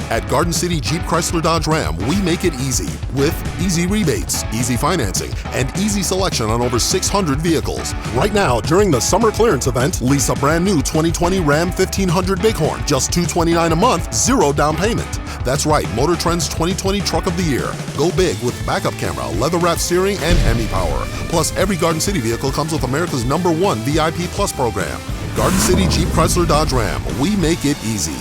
At Garden City Jeep Chrysler Dodge Ram, we make it easy with easy rebates, easy financing, and easy selection on over 600 vehicles. Right now, during the summer clearance event, lease a brand new 2020 Ram 1500 Bighorn, just $229 a month, zero down payment. That's right, Motor Trend's 2020 Truck of the Year. Go big with backup camera, leather-wrapped steering, and Hemi power. Plus, every Garden City vehicle comes with America's #1 VIP Plus program. Garden City Jeep Chrysler Dodge Ram, we make it easy.